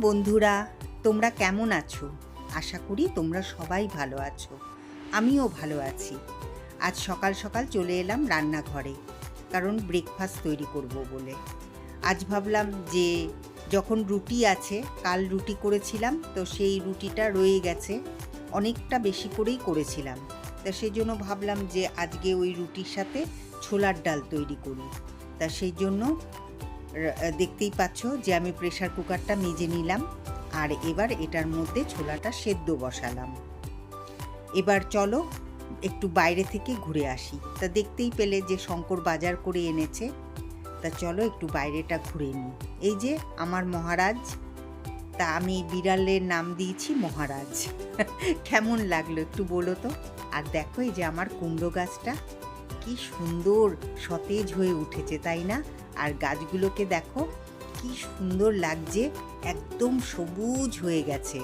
বন্ধুরা, তোমরা কেমন আছো? আশা করি তোমরা সবাই ভালো আছো। আমিও ভালো আছি। আজ সকাল সকাল চলে এলাম রান্নাঘরে, কারণ ব্রেকফাস্ট তৈরি করব বলে। আজ ভাবলাম যে যখন রুটি আছে, কাল রুটি করেছিলাম, তো সেই রুটিটা রয়ে গেছে, অনেকটা বেশি করেই করেছিলাম। তা সেই জন্য ভাবলাম যে আজকে ওই রুটির সাথে ছোলার ডাল তৈরি করি। তা সেই জন্য দেখতেই পাচ্ছ যে আমি প্রেসার কুকারটা মেজে নিলাম, আর এবার এটার মধ্যে ছোলাটা সেদ্ধ বসালাম। এবার চলো একটু বাইরে থেকে ঘুরে আসি। তা দেখতেই পেলে যে শঙ্কর বাজার করে এনেছে। তা চলো একটু বাইরেটা ঘুরে নিই। এই যে আমার মহারাজ, তা আমি বিড়ালের নাম দিয়েছি মহারাজ। কেমন লাগলো একটু বলো তো। আর দেখো এই যে আমার কুমড়ো গাছটা কি সুন্দর সতেজ হয়ে উঠেছে, তাই না? আর গাছগুলোকে দেখো কি সুন্দর লাগছে, একদম সবুজ হয়ে গেছে।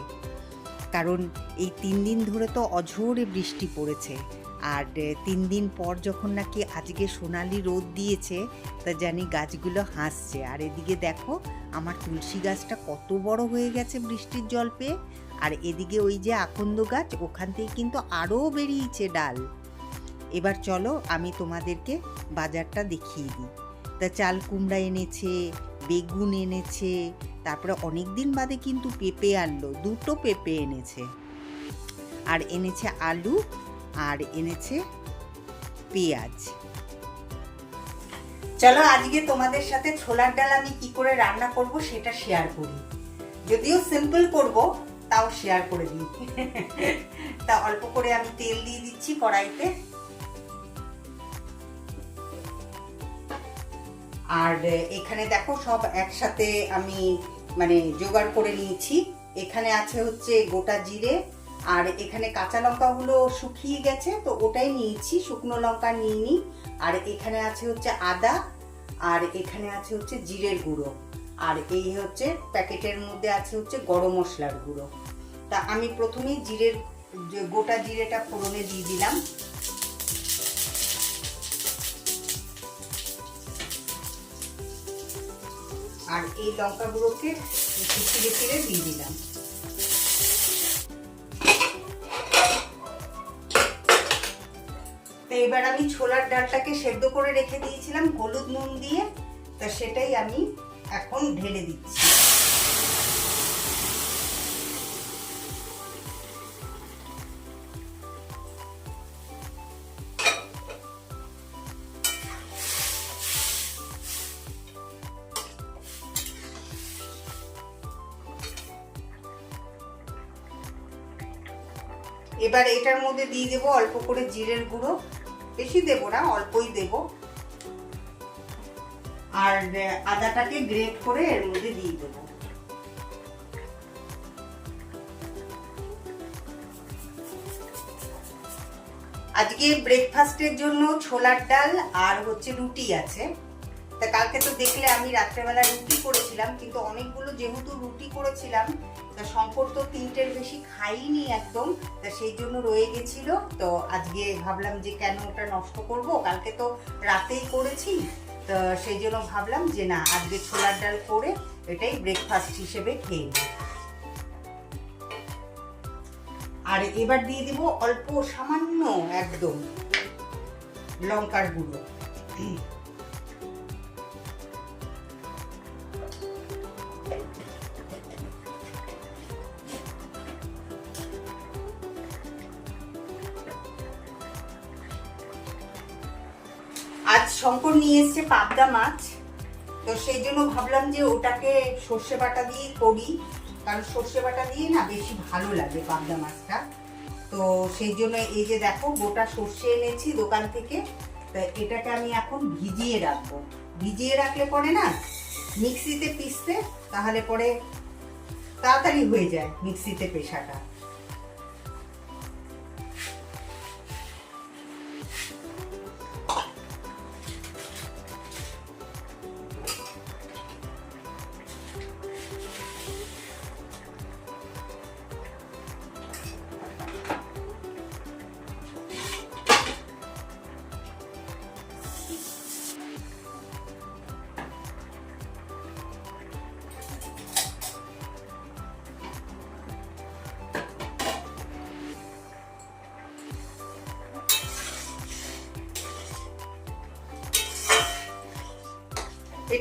কারণ এই 3 দিন ধরে তো অঝোরে বৃষ্টি পড়েছে, আর 3 দিন পর যখন নাকি আজকে সোনালি রোদ দিয়েছে, তা জানি গাছগুলো হাসছে। আর এদিকে দেখো আমার তুলসী গাছটা কত বড় হয়ে গেছে বৃষ্টির জল পেয়ে। আর এদিকে ওই যে আকন্দ গাছ, ওখান থেকে কিন্তু আরও বেরিয়েছে ডাল। এবার চলো আমি তোমাদেরকে বাজারটা দেখিয়ে দিই। তা চাল কুমড়া এনেছে, বেগুন এনেছে, তারপরে অনেক দিন বাদে কিন্তু পেঁপে আনলো, 2টো পেঁপে এনেছে, আর এনেছে আলু, আর এনেছে পেঁয়াজ। চলো আজকে তোমাদের সাথে ছোলার ডাল আমি কি করে রান্না করব সেটা শেয়ার করি। যদিও সিম্পল করব, তাও শেয়ার করে দিই। তা অল্প করে আমি তেল দিয়ে দিচ্ছি কড়াইতে। আর এখানে দেখো সব একসাথে আমি জোগাড় করে নিয়েছি। এখানে আছে হচ্ছে গোটা জিরে, আর এখানে কাঁচা লঙ্কাগুলো শুকিয়ে গেছে, তো ওটাই নিয়েছি, শুকনো লঙ্কা নিইনি। আর এখানে আছে হচ্ছে আদা, আর এখানে আছে হচ্ছে জিরের গুঁড়ো, আর এই হচ্ছে প্যাকেটের মধ্যে আছে হচ্ছে গরম মশলার গুঁড়ো। তা আমি প্রথমেই গোটা জিরেটা ফোড়নে দিয়ে দিলাম। আর এই লঙ্কাগুলোকে ছিঁড়ে ছিঁড়ে দিয়ে দিলাম। তো এবার আমি ছোলার ডালটাকে সেদ্ধ করে রেখে দিয়েছিলাম হলুদ নুন দিয়ে, তা সেটাই আমি এখন ঢেলে দিচ্ছি। এবার এটার মধ্যে দিয়ে দেবো অল্প করে জিরের গুঁড়ো, বেশি দেবো না, অল্পই দেবো। আর আদাটাকে গ্রেট করে এর মধ্যে দিয়ে দেবো। আজকে ব্রেকফাস্টের জন্য ছোলার ডাল আর হচ্ছে রুটি আছে। তা কালকে তো দেখলে আমি রাত্রেবেলা রুটি করেছিলাম, কিন্তু অনেকগুলো যেহেতু রুটি করেছিলাম, তা শঙ্কর তো 3টের বেশি খাইনি একদম, তা সেই জন্য রয়ে গেছিল। তো আজকে ভাবলাম যে কেন ওটা নষ্ট করব, কালকে তো রাতেই করেছি, তো সেই জন্য ভাবলাম যে না, আজকে ছোলার ডাল করে এটাই ব্রেকফাস্ট হিসেবে খেয়ে নিই। আর এবার দিয়ে দিব অল্প সামান্য একদম লঙ্কার গুঁড়ো। আজ শঙ্কর নিয়ে এসছে পাবদা মাছ, তো সেই জন্য ভাবলাম যে ওটাকে সর্ষে বাটা দিয়ে করি, কারণ সর্ষে বাটা দিয়ে না বেশি ভালো লাগে পাবদা মাছটা। তো সেই জন্য এই যে দেখো গোটা সর্ষে এনেছি দোকান থেকে, তা এটাকে আমি এখন ভিজিয়ে রাখবো। ভিজিয়ে রাখলে পরে না মিক্সিতে পিসতে, তাহলে পরে তাড়াতাড়ি হয়ে যায় মিক্সিতে পেশাটা।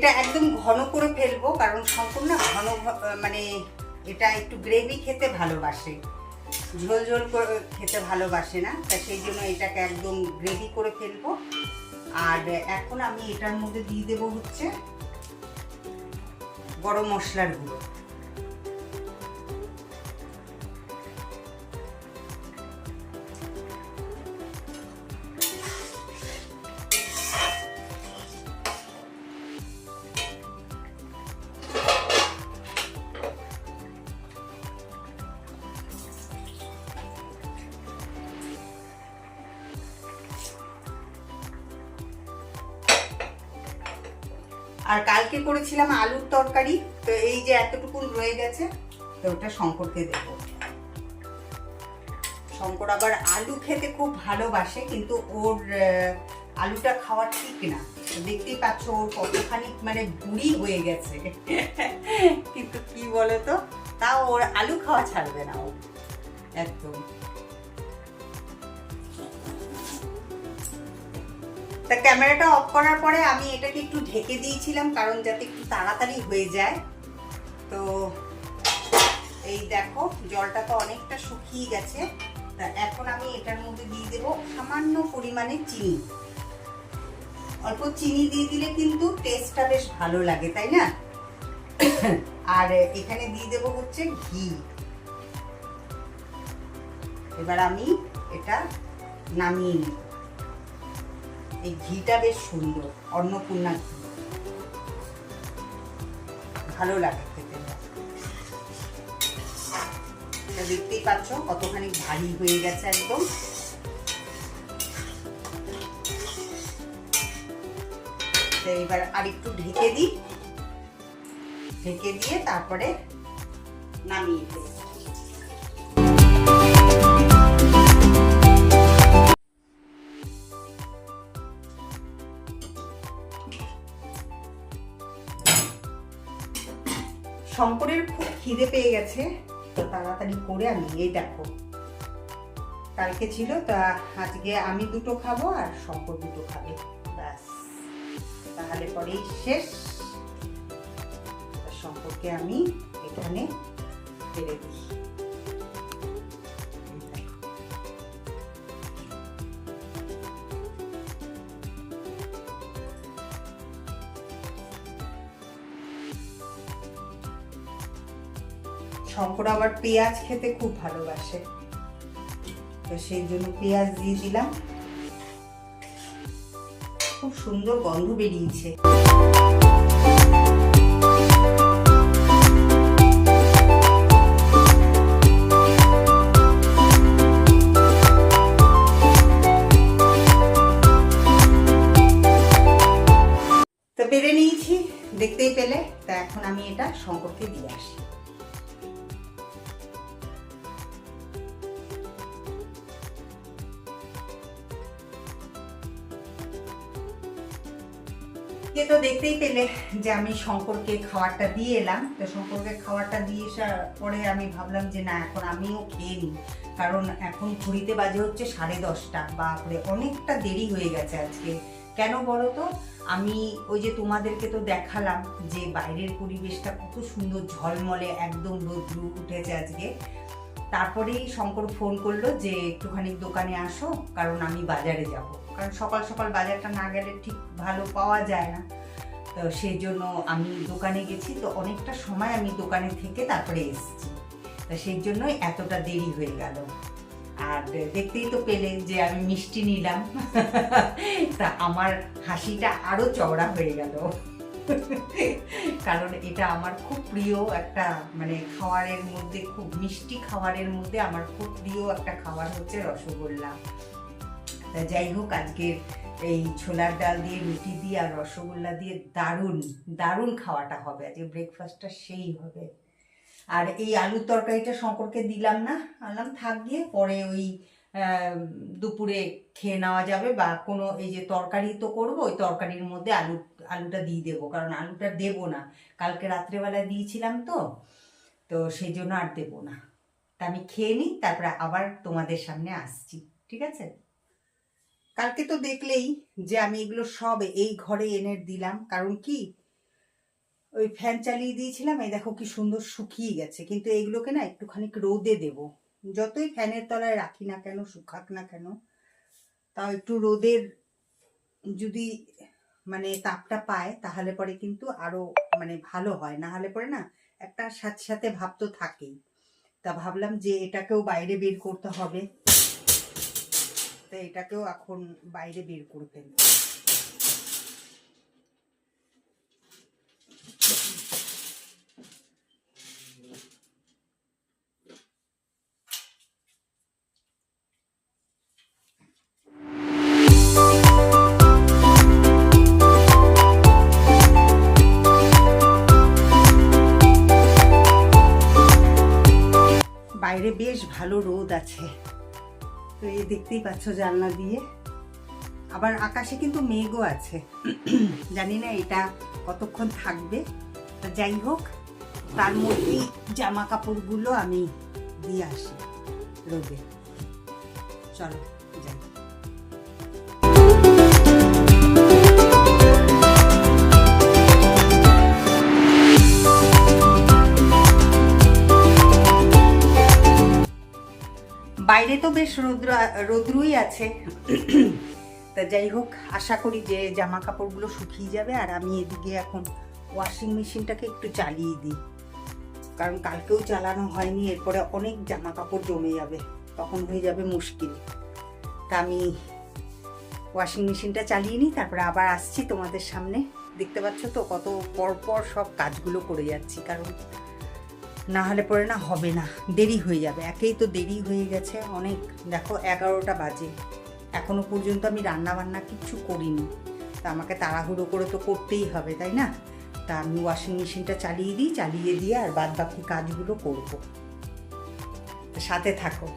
এটা একদম ঘন করে ফেলবো, কারণ শঙ্কর না ঘন মানে এটা একটু গ্রেভি খেতে ভালোবাসে, ঝোল ঝোল করে খেতে ভালোবাসে না, তা সেই জন্য এটাকে একদম গ্রেভি করে ফেলবো। আর এখন আমি এটার মধ্যে দিয়ে দেবো হচ্ছে গরম মশলার গুঁড়ো। আর কালকে করেছিলাম আলুর তরকারি, তো এই যে এতটুকুন রয়ে গেছে, তো ওটা শঙ্করকে দেব। শঙ্কর আবার আলু খেতে খুব ভালোবাসে, কিন্তু ওর আলুটা খাওয়া ঠিক না। দেখতেই পাচ্ছ ওর কতখানি মানে বুড়ি হয়ে গেছে কিন্তু কি বলতো, তাও ওর আলু খাওয়া ছাড়বে না ও একদম। তা ক্যামেরাটা অফ করার পরে আমি এটাকে একটু ঢেকে দিয়েছিলাম, কারণ যাতে একটু তাড়াতাড়ি হয়ে যায়। তো এই দেখো জলটা তো অনেকটা শুকিয়ে গেছে। তা এখন আমি এটার মধ্যে দিয়ে দেবো সামান্য পরিমাণে চিনি। অল্প চিনি দিয়ে দিলে কিন্তু টেস্টটা বেশ ভালো লাগে, তাই না? আর এখানে দিয়ে দেবো হচ্ছে ঘি। এবার আমি এটা নামিয়ে নিই। এই ঘিটা বেশ সুন্দর, অন্নপূর্ণা ঘি, ভালো লাগে খেতে। এটা দেখতেই পাচ্ছ কতখানি ভারী হয়ে গেছে একদম। এবার আর একটু ঢেকে দিই, ঢেকে দিয়ে তারপরে নামিয়ে দিই। শঙ্করের খুব খিদে পেয়ে গেছে, তো তাড়াতাড়ি করে আমি এই দেখো কালকে ছিল, তা আজকে আমি দুটো খাবো আর শঙ্কর দুটো খাবে, ব্যাস তাহলে পরেই শেষ। শঙ্করকে আমি এখানে ফেলে দিই। শঙ্কর আবার পেঁয়াজ খেতে খুব ভালোবাসে, তো সেই জন্য পেঁয়াজ দিয়ে দিলাম। খুব সুন্দর গন্ধ বেরিয়েছে। তো বেড়ে নিয়েছি, দেখতেই পেলে। তা এখন আমি এটা শঙ্করকে দিয়ে আসি। তো দেখতেই পেলে যে আমি শঙ্করকে খাবারটা দিয়ে এলাম। তো শঙ্করকে খাবারটা দিয়ে আসার পরে আমি ভাবলাম যে না, এখন আমিও খেয়ে নিই, কারণ এখন ঘড়িতে বাজে হচ্ছে 10:30। বাপরে, অনেকটা দেরি হয়ে গেছে আজকে। কেন বলো তো, আমি ওই যে তোমাদেরকে তো দেখালাম যে বাইরের পরিবেশটা কত সুন্দর ঝলমলে, একদম রোদ্র উঠেছে আজকে। তারপরেই শঙ্কর ফোন করলো যে একটুখানি দোকানে আসো, কারণ আমি বাজারে যাব, কারণ সকাল সকাল বাজারটা না গেলে ঠিক ভালো পাওয়া যায় না। তো সেই জন্য আমি দোকানে গেছি, তো অনেকটা সময় আমি দোকানে থেকে তারপরে এসেছি, তো সেই জন্যই এতটা দেরি হয়ে গেল। আর দেখতেই তো পেলে যে আমি মিষ্টি নিলাম তা আমার হাসিটা আরো চওড়া হয়ে গেল কারণ এটা আমার খুব প্রিয় একটা, মানে খাবারের মধ্যে, খুব মিষ্টি খাবারের মধ্যে আমার খুব প্রিয় একটা খাবার হচ্ছে রসগোল্লা। তা যাই হোক, আজকের এই ছোলার ডাল দিয়ে, রুটি দিয়ে আর রসগোল্লা দিয়ে দারুণ দারুণ খাওয়াটা হবে আজকে, ব্রেকফাস্টটা সেই হবে। আর এই আলুর তরকারিটা শঙ্করকে দিলাম না, আনলাম থাক গিয়ে, পরে ওই দুপুরে খেয়ে নেওয়া যাবে, বা কোনো এই যে তরকারি তো করবো, ওই তরকারির মধ্যে আলুটা দিয়ে দেবো, কারণ আলুটা দেবো না, কালকে রাত্রেবেলা দিয়েছিলাম তো, তো সেই জন্য আর দেবো না। তা আমি খেয়ে নিই, তারপরে আবার তোমাদের সামনে আসছি, ঠিক আছে? কালকে তো দেখলেই যে আমি এগুলো সব এই ঘরে এনে দিলাম, কারণ কি ওই ফ্যান চালিয়ে দিয়েছিলাম, এই দেখো কি সুন্দর শুকিয়ে গেছে, কিন্তু এইগুলোকে না একটুখানি রোদে দেব। যতই ফ্যানের তলায় রাখি না কেন, শুকাক না কেন, তাও একটু রোদের যদি মানে তাপটা পায় তাহলে পরে কিন্তু আরো মানে ভালো হয়, না হলে পরে না একটা সাথে সাথে ভাব তো থাকেই। তা ভাবলাম যে এটাকেও বাইরে বের করতে হবে, তা এটাকেও এখন বাইরে বের করে ফেলবো। বাইরে বেশ ভালো রোদ আছে, তো এই দেখতেই পাচ্ছ জানলা দিয়ে। আবার আকাশে কিন্তু মেঘও আছে, জানি না এটা কতক্ষণ থাকবে। তা যাই হোক, তার মধ্যেই জামা কাপড়গুলো আমি দিয়ে আসি রোদে। চলো যাই। বাইরে তো বেশ রৌদ্রই আছে, তা যাই হোক, আশা করি যে জামা কাপড়গুলো শুকিয়ে যাবে। আর আমি এদিকে এখন ওয়াশিং মেশিনটাকে একটু চালিয়ে দিই, কারণ কালকেও চালানো হয়নি, এরপরে অনেক জামা কাপড় জমে যাবে, তখন হয়ে যাবে মুশকিল। তা আমি ওয়াশিং মেশিনটা চালিয়ে নিই, তারপরে আবার আসছি তোমাদের সামনে। দেখতে পাচ্ছ তো কত পরপর সব কাজগুলো করে যাচ্ছি, কারণ না হলে পরে না হবে না, দেরি হয়ে যাবে। একেই তো দেরি হয়ে গেছে অনেক, দেখো 11টা বাজে, এখনো পর্যন্ত আমি রান্না বান্না কিচ্ছু করিনি। তা আমাকে তাড়াহুড়ো করে তো করতেই হবে, তাই না? তা আমি ওয়াশিং মেশিনটা চালিয়ে দিই, চালিয়ে দিয়ে আর বাদ বাকি কাজগুলো করবো। সাথে থাকো।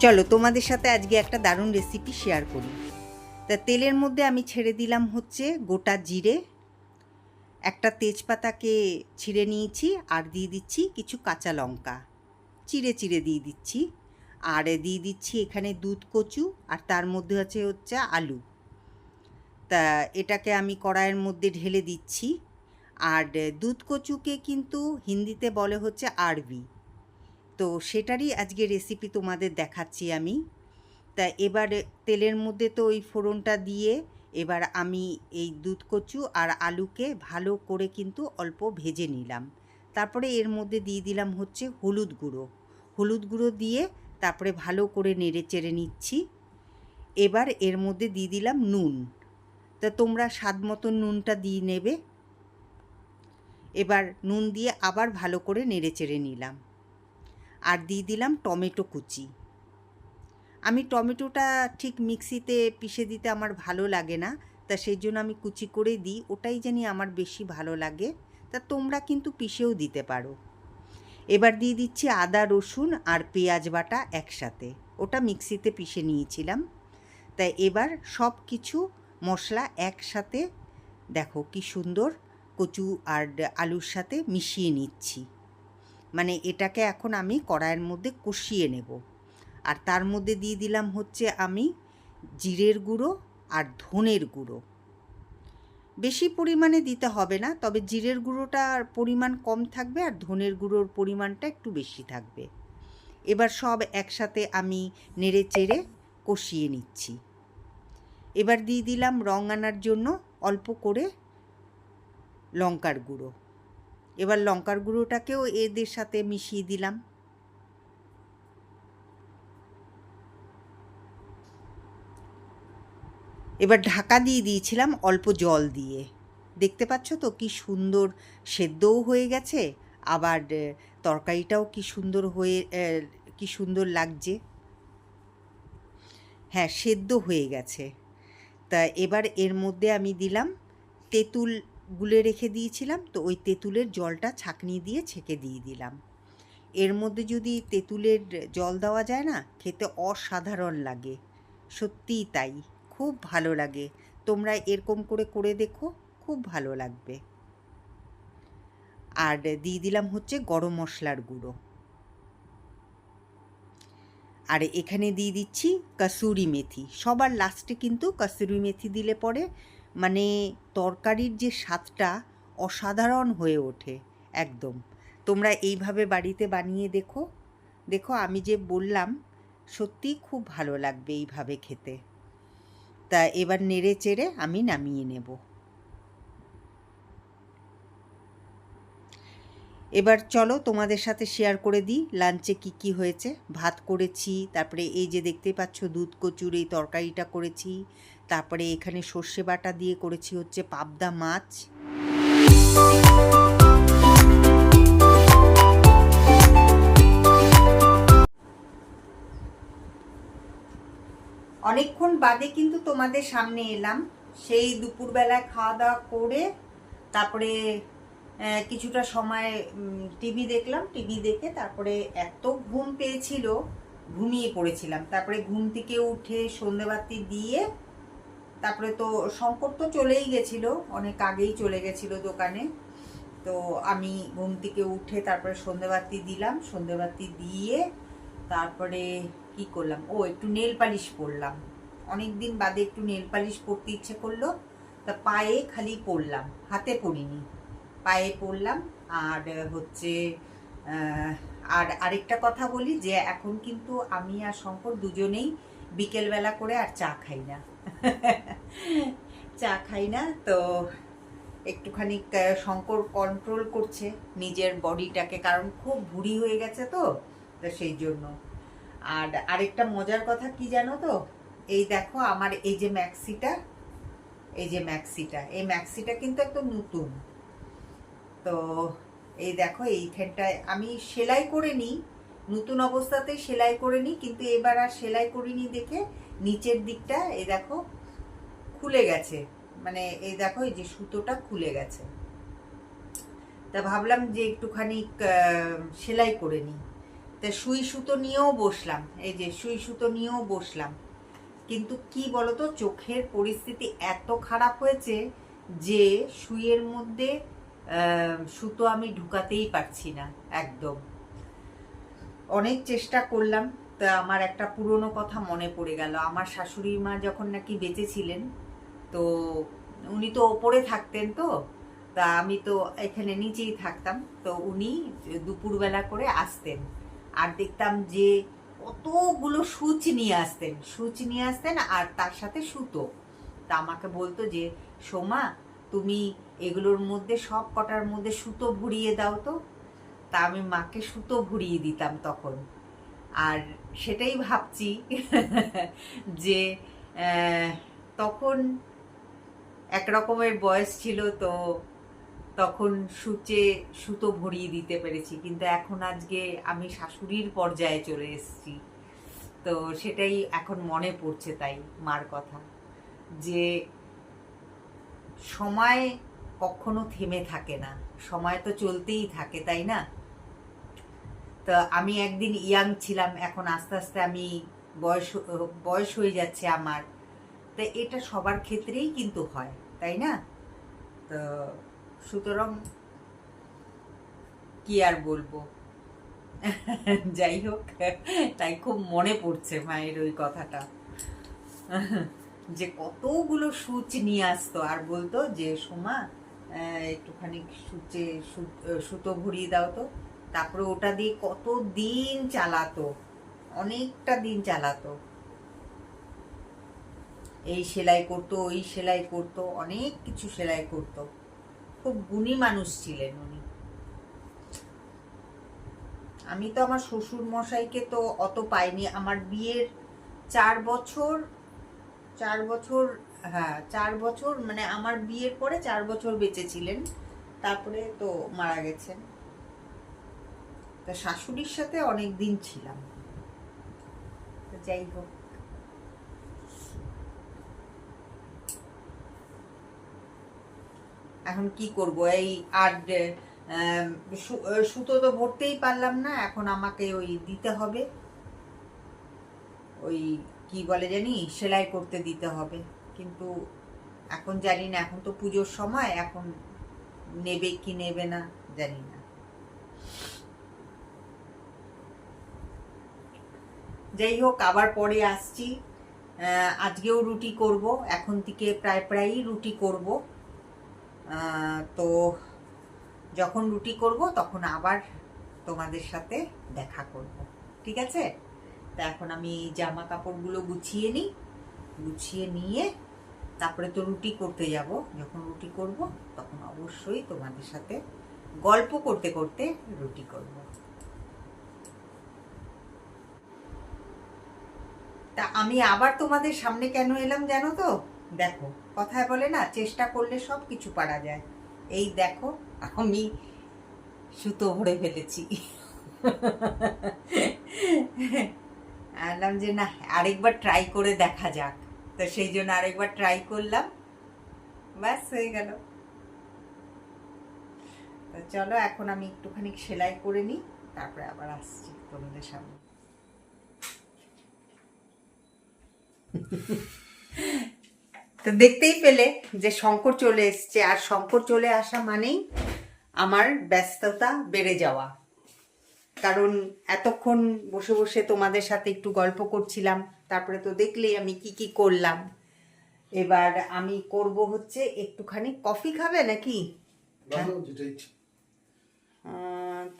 চলো তোমাদের সাথে আজকে একটা দারুণ রেসিপি শেয়ার করি। তা তেলের মধ্যে আমি ছেড়ে দিলাম হচ্ছে গোটা জিরে, একটা তেজপাতাকে ছিঁড়ে নিয়েছি, আর দিয়ে দিচ্ছি কিছু কাঁচা লঙ্কা চিড়ে চিড়ে দিয়ে দিচ্ছি, আর দিয়ে দিচ্ছি এখানে দুধ কচু, আর তার মধ্যে হচ্ছে আলু। তা এটাকে আমি কড়াইয়ের মধ্যে ঢেলে দিচ্ছি। আর দুধ কচুকে কিন্তু হিন্দিতে বলে হচ্ছে আরবি, তো সেটারই আজকে রেসিপি তোমাদের দেখাচ্ছি আমি। তা এবার তেলের মধ্যে তো ওই ফোড়নটা দিয়ে এবার আমি এই দুধ কচু আর আলুকে ভালো করে কিন্তু অল্প ভেজে নিলাম। তারপরে এর মধ্যে দিয়ে দিলাম হচ্ছে হলুদ গুঁড়ো দিয়ে তারপরে ভালো করে নেড়ে চেড়ে নিচ্ছি। এবার এর মধ্যে দিয়ে দিলাম নুন, তা তোমরা স্বাদ মতো নুনটা দিয়ে নেবে। এবার নুন দিয়ে আবার ভালো করে নেড়ে চেড়ে নিলাম, আর দিয়ে দিলাম টমেটো কুচি। আমি টমেটোটা ঠিক মিক্সিতে পিষে দিতে আমার ভালো লাগে না, তা সেই জন্য আমি কুচি করে দিই, ওটাই জানি আমার বেশি ভালো লাগে। তা তোমরা কিন্তু পিষেও দিতে পারো। এবার দিয়ে দিচ্ছি আদা রসুন আর পেঁয়াজ বাটা একসাথে, ওটা মিক্সিতে পিষে নিয়েছিলাম। তাই এবার সব কিছু মশলা একসাথে দেখো কি সুন্দর কচু আর আলুর সাথে মিশিয়ে নিচ্ছি। মানে এটাকে এখন আমি কড়াইয়ের মধ্যে কষিয়ে নেব। আর তার মধ্যে দিয়ে দিলাম হচ্ছে আমি জিরের গুঁড়ো আর ধনের গুঁড়ো। বেশি পরিমাণে দিতে হবে না, তবে জিরের গুঁড়োটার পরিমাণ কম থাকবে আর ধনের গুঁড়োর পরিমাণটা একটু বেশি থাকবে। এবার সব একসাথে আমি নেড়ে চেড়ে কষিয়ে নিচ্ছি। এবার দিয়ে দিলাম রং আনার জন্য অল্প করে লঙ্কার গুঁড়ো। এবার লঙ্কার গুঁড়োটাকেও এদের সাথে মিশিয়ে দিলাম। এবার ঢাকা দিয়ে দিয়েছিলাম অল্প জল দিয়ে। দেখতে পাচ্ছ তো কি সুন্দর সেদ্ধও হয়ে গেছে, আবার তরকারিটাও কি সুন্দর লাগছে। হ্যাঁ, সেদ্ধ হয়ে গেছে। তা এবার এর মধ্যে আমি দিলাম তেঁতুল গুলে রেখে দিয়েছিলাম, তো ওই তেঁতুলের জলটা ছাঁকনি দিয়ে ছেঁকে দিয়ে দিলাম। এর মধ্যে যদি তেঁতুলের জল দেওয়া যায় না, খেতে অসাধারণ লাগে, সত্যিই তাই, খুব ভালো লাগে। তোমরা এরকম করে করে দেখো, খুব ভালো লাগবে। আর দিয়ে দিলাম হচ্ছে গরম মশলার গুঁড়ো, আর এখানে দিয়ে দিচ্ছি কসুরি মেথি। সবার লাস্টে কিন্তু কসুরি মেথি দিলে পরে মানে তরকারির যে স্বাদটা অসাধারণ হয়ে ওঠে একদম। তোমরা এইভাবে বাড়িতে বানিয়ে দেখো। দেখো আমি যে বললাম, সত্যিই খুব ভালো লাগবে এইভাবে খেতে। তা এবার নেড়ে চেড়ে আমি নামিয়ে নেব। এবার চলো তোমাদের সাথে শেয়ার করে দিই লাঞ্চে কি কি হয়েছে। ভাত করেছি, তারপরে এই যে দেখতে পাচ্ছ দুধ কচুর এই তরকারিটা করেছি, তারপরে এখানে সর্ষে বাটা দিয়ে করেছি হচ্ছে পাবদা মাছ। অনেকক্ষণ বাদে কিন্তু তোমাদের সামনে এলাম। সেই দুপুরবেলায় খাওয়া দাওয়া করে তারপরে কিছুটা সময় টিভি দেখলাম। টিভি দেখে তারপরে এত ঘুম পেয়েছিল, ঘুমিয়ে পড়েছিলাম। তারপরে ঘুম থেকে উঠে সন্ধেবাতি দিয়ে তারপরে তো শঙ্কর তো চলেই গেছিলো, অনেক আগেই চলে গেছিলো দোকানে। তো আমি ঘুম থেকে উঠে তারপরে সন্ধেবাতি দিলাম। সন্ধেবাতি দিয়ে তারপরে কি করলাম, একটু নেল পালিশ পরলাম। অনেক দিন বাদে একটু নেল পালিশ পরতে ইচ্ছে করলো, তা পায়ে খালি পরলাম, হাতে পরিনি, পায়ে পরলাম। আর হচ্ছে আর আরেকটা কথা বলি যে এখন কিন্তু আমি আর শঙ্কর দুজনেই বিকেলবেলা করে আর চা খাই না। চা খাই না, তো একটুখানি শঙ্কর কন্ট্রোল করছে নিজের বডিটাকে, কারণ খুব ভুঁড়ি হয়ে গেছে তো সেই জন্য। আর আরেকটা মজার কথা কি জানো তো, এই দেখো আমার এই যে ম্যাক্সিটা, এই ম্যাক্সিটা কিন্তু একদম নতুন। তো এই দেখো এইখানটায় আমি সেলাই করে নিই, নতুন অবস্থাতেই সেলাই করে নিই, কিন্তু এবার আর সেলাই করিনি দেখে নিচের দিকটা এই দেখো খুলে গেছে, মানে এই দেখো এই যে সুতোটা খুলে গেছে। তা ভাবলাম যে একটুখানি সেলাই করে নিই। তা সুই সুতো নিয়েও বসলাম, এই যে সুই সুতো নিয়েও বসলাম, কিন্তু কি বলতো চোখের পরিস্থিতি এত খারাপ হয়েছে যে সুইয়ের মধ্যে সুতো আমি ঢুকাতেই পারছি না একদম। অনেক চেষ্টা করলাম। তা আমার একটা পুরনো কথা মনে পড়ে গেল। আমার শাশুড়ি মা যখন নাকি বেঁচে ছিলেন, তো উনি তো ওপরে থাকতেন, তো তা আমি তো এখানে নিচেই থাকতাম। তো উনি দুপুরবেলা করে আসতেন, আর দেখতাম যে কতগুলো সূচ নিয়ে আসতেন আর তার সাথে সুতো। তা আমাকে বলতো যে সোমা, তুমি এগুলোর মধ্যে সব কটার মধ্যে সুতো ভরিয়ে দাও তো। তা আমি মাকে সুতো ভরিয়ে দিতাম তখন। আর সেটাই ভাবছি যে তখন এক রকমের বয়স ছিল, তো তখন সুতো ভরিয়ে দিতে পেরেছি, কিন্তু এখন আজকে আমি শাশুড়ির পর্যায়ে চলে এসেছি। তো সেটাই এখন মনে পড়ছে, তাই মার কথা, যে সময় কখনো থেমে থাকে না, সময় তো চলতেই থাকে, তাই না? তো আমি একদিন ইয়াং ছিলাম, এখন আস্তে আস্তে আমি বয়স হয়ে যাচ্ছে আমার। তো এটা সবার ক্ষেত্রেই কিন্তু হয়, তাই না? তো সুতরাং কি আর বলবো। যাই হোক, তাই খুব মনে পড়ছে মায়ের ওই কথাটা, যে কতগুলো সূচ নিয়ে আসতো আর বলতো যে সোমা একটুখানি সুতো ভরিয়ে দাও তো। তারপরে ওটা দিয়ে কত দিন চালাতো, অনেকটা দিন চালাতো। এই সেলাই করতো, ওই সেলাই করতো, অনেক কিছু সেলাই করতো। খুব গুণী মানুষ ছিলেন উনি। আমি তো আমার শ্বশুর মশাইকে তো অত পাইনি। আমার বিয়ের 4 বছর, হ্যাঁ 4 বছর, মানে আমার বিয়ের পরে 4 বছর বেঁচে ছিলেন, তারপরে তো মারা গেছেন। তা শাশুড়ির সাথে অনেক দিন ছিলাম। যাই হোক, এখন কি করব, এই আর সুতো তো ভরতেই পারলাম না, এখন আমাকে ওই দিতে হবে, ওই কি বলে জানি সেলাই করতে দিতে হবে। কিন্তু এখন জানি না, এখন তো পুজোর সময়, এখন নেবে কি নেবে না জানি না। যাই হোক, আবার পরে আসছি। আজকেও রুটি করব, এখন থেকে প্রায়ই রুটি করব। তো যখন রুটি করব তখন আবার তোমাদের সাথে দেখা করব, ঠিক আছে? তা এখন আমি জামা কাপড়গুলো গুছিয়ে নিই, গুছিয়ে নিয়ে তারপরে তো রুটি করতে যাব। যখন রুটি করব তখন অবশ্যই তোমাদের সাথে গল্প করতে করতে রুটি করব। তা আমি আবার তোমাদের সামনে কেন এলাম জানো তো? দেখো, কথায় বলে না, চেষ্টা করলে সব কিছু পারা যায়। এই দেখো, আমি সুতো ভরে ফেলেছি। বললাম যে না, আরেকবার ট্রাই করে দেখা যাক। তো সেই জন্য আরেকবার ট্রাই করলাম, ব্যাস হয়ে গেল। তো চলো, এখন আমি একটুখানি সেলাই করে নিই, তারপরে আবার আসছি তোমাদের সামনে। তো দেখতেই পেলে যে শঙ্কর চলে এসছে, আর শঙ্কর চলে আসা মানেই আমার ব্যস্ততা বেড়ে যাওয়া। কারণ এতক্ষণ বসে বসে তোমাদের সাথে একটু গল্প করছিলাম, তারপরে তো দেখলেই আমি কি কি করলাম। এবার আমি করব হচ্ছে একটুখানি কফি। খাবে নাকি?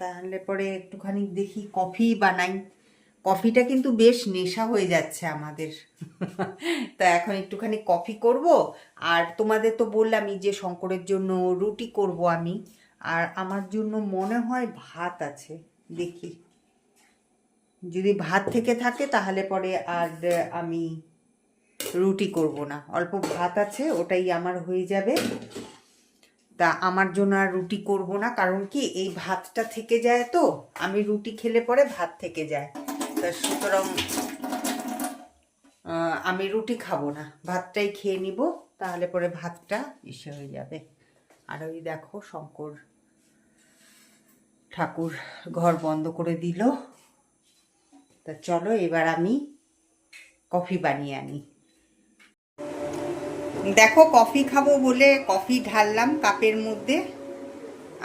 তাহলে পরে একটুখানি দেখি কফি বানাই। কফিটা কিন্তু বেশ নেশা হয়ে যাচ্ছে আমাদের। তা এখন একটুখানি কফি করব। আর তোমাদের তো বললামই যে শঙ্করের জন্য রুটি করব আমি, আর আমার জন্য মনে হয় ভাত আছে। দেখি, যদি ভাত থেকে থাকে তাহলে পরে আর আমি রুটি করব না, অল্প ভাত আছে, ওটাই আমার হয়ে যাবে। তা আমার জন্য আর রুটি করব না, কারণ কি এই ভাতটা থেকে যায়, তো আমি রুটি খেলে পরে ভাত থেকে যায়। তা সুতরাং আমি রুটি খাবো না, ভাতটাই খেয়ে নিব, তাহলে পরে ভাতটা ইসে হয়ে যাবে। আর ওই দেখো, শঙ্কর ঠাকুর ঘর বন্ধ করে দিল। তা চলো এবার আমি কফি বানিয়ে আনি। দেখো, কফি খাবো বলে কফি ঢাললাম কাপের মধ্যে,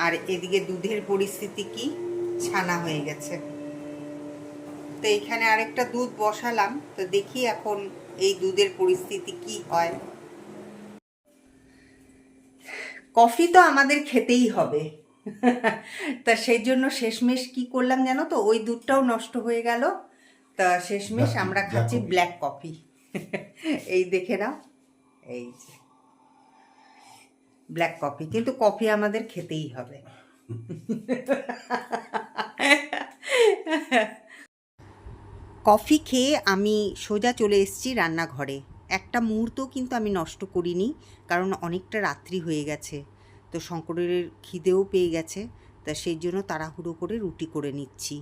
আর এদিকে দুধের পরিস্থিতি কি, ছানা হয়ে গেছে। তো এইখানে আরেকটা দুধ বসালাম, তো দেখি এখন এই দুধের পরিস্থিতি কি হয়। কফি তো আমাদের খেতেই হবে। তা সেই জন্য শেষমেশ কি করলাম জানো তো, ওই দুধটাও নষ্ট হয়ে গেল। তা শেষমেশ আমরা খাচ্ছি ব্ল্যাক কফি। এই দেখে নাও, এই যে ব্ল্যাক কফি, কিন্তু কফি আমাদের খেতেই হবে। কফি খেয়ে আমি সোজা চলে এসেছি রান্নাঘরে। একটা মুহূর্তও কিন্তু আমি নষ্ট করিনি, কারণ অনেকটা রাত্রি হয়ে গেছে। তো শঙ্করের খিদেও পেয়ে গেছে, তা সেই জন্য তাড়াহুড়ো করে রুটি করে নিচ্ছি।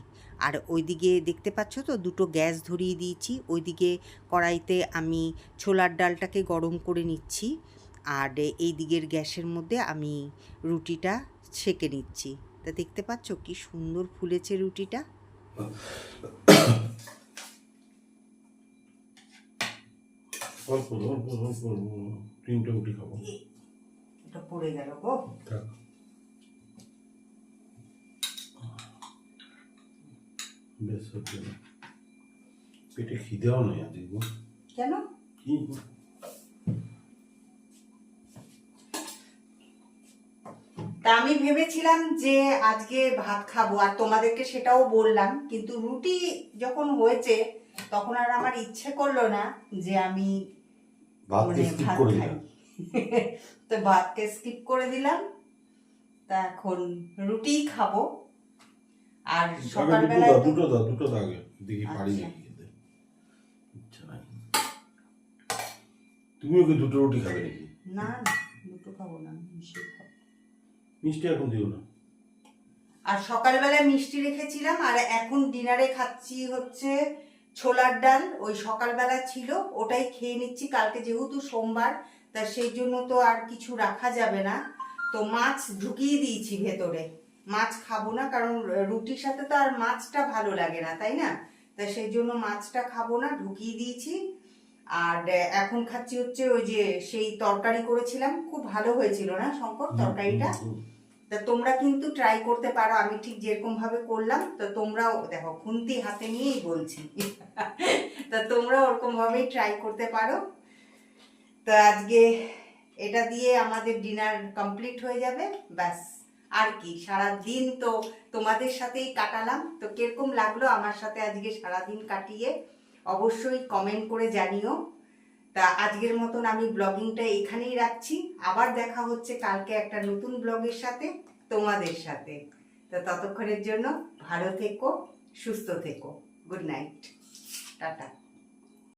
আর ওইদিকে দেখতে পাচ্ছ তো, দুটো গ্যাস ধরিয়ে দিয়েছি। ওইদিকে কড়াইতে আমি ছোলার ডালটাকে গরম করে নিচ্ছি, আর এই দিকের গ্যাসের মধ্যে আমি রুটিটা সেঁকে নিচ্ছি। তা দেখতে পাচ্ছ কি সুন্দর ফুলেছে রুটিটা। অল্প অল্প অল্প তিনটে রুটি খাবো। এটা পড়ে গেল গো। বেশ হচ্ছে না, পেটে খিদেও নেই আজকে গো। কেন? কি তা আমি ভেবেছিলাম যে আজকে ভাত খাবো, আর তোমাদেরকে সেটাও বললাম, কিন্তু রুটি যখন হয়েছে তখন আর আমার ইচ্ছে করলো না যে আমি ভাতকে স্কিপ করে খাই। তো ভাতকে স্কিপ করে দিলাম। তা এখন রুটিই খাবো। আর সকালবেলায় দুটো দাও আগে, দেখি পারি আচ্ছা। নাকি খেতে। ইচ্ছা নাই। তুমিও কি দুটো রুটি খাবে নাকি? না না, দুটো খাবো না, মিষ্টি খাবো। মিষ্টি এখন দিও না। আর সকালবেলায় মিষ্টি রেখেছিলাম, আর এখন ডিনারে খাচ্ছি হচ্ছে ছোলার ডাল। ওই সকালবেলা ছিল, ওটাই খেয়ে নিচ্ছি। কালকে যেহেতু সোমবার, তা সেই জন্য তো আর কিছু রাখা যাবে না। তো মাছ ঢুকিয়ে দিয়েছি ভেতরে। মাছ খাবো না, কারণ রুটির সাথে তো আর মাছটা ভালো লাগে না, তাই না? তা সেই জন্য মাছটা খাবো না, ঢুকিয়ে দিয়েছি। আর এখন খাচ্ছি হচ্ছে ওই যে সেই তরকারি করেছিলাম, খুব ভালো হয়েছিল না শঙ্কর তরকারিটা? তা তোমরা কিন্তু ট্রাই করতে পারো, আমি ঠিক যেরকম ভাবে করলাম। তো তোমরাও দেখো, খুন্তি হাতে নিয়েই বলছি। তা তোমরা ওরকম ভাবেই ট্রাই করতে পারো। তো আজকে এটা দিয়ে আমাদের ডিনার কমপ্লিট হয়ে যাবে, ব্যাস। আর কি, সারা দিন তো তোমাদের সাথেই কাটালাম, তো কিরকম লাগলো আমার সাথে আজকে সারাদিন কাটিয়ে অবশ্যই কমেন্ট করে জানিও। তা আজকের মতন আমি ব্লগিংটা এখানেই রাখছি, আবার দেখা হচ্ছে কালকে একটা নতুন ব্লগের সাথে তোমাদের সাথে। তো ততক্ষণের জন্য ভালো থেকো, সুস্থ থেকো, গুড নাইট, টাটা।